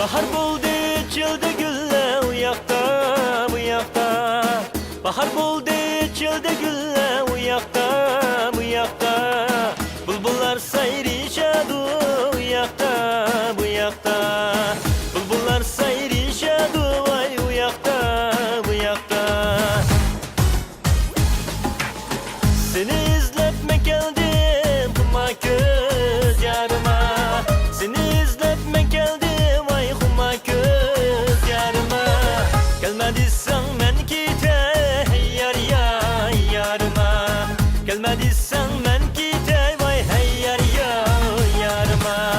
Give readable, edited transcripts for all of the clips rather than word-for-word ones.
Bahar buldu çıldı gülle uyakta uyakta. Bahar buldu çıldı gülle uyakta uyakta. Bulbullar sayrışadı uyakta uyakta. Bulbullar sayrışadı vay uyakta uyakta. Seni izletme geldim kuma göz yarıma. Seni izletme geldim vay kuma göz yarıma. Gelmediysen men gitey yar ya yarıma. Gelmediysen men gitey vay hey yar ya yarıma.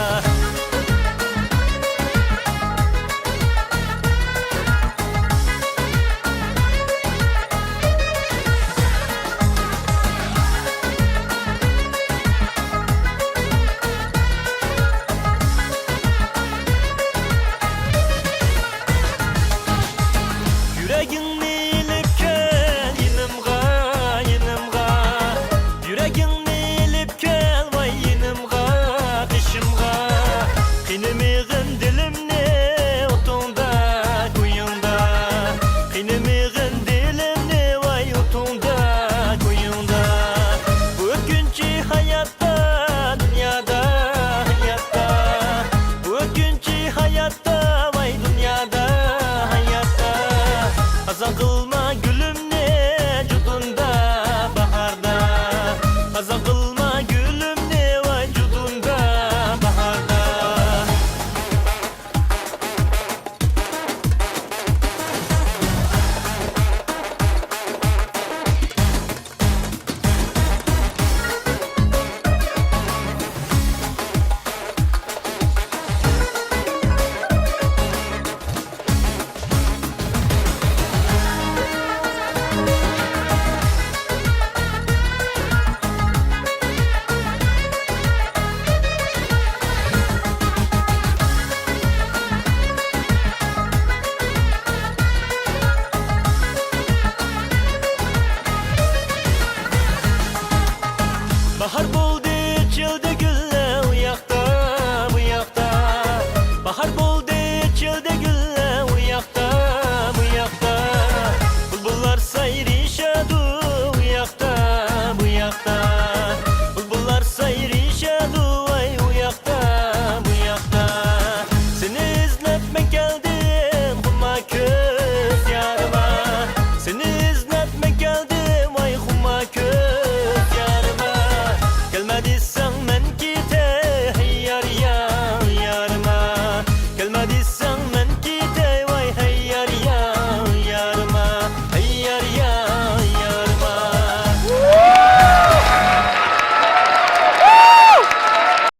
Yüreğini ilip gel yanımga yanımga. Yüreğini ilip gel vay yanımga kışımga. Kınımığın dilimne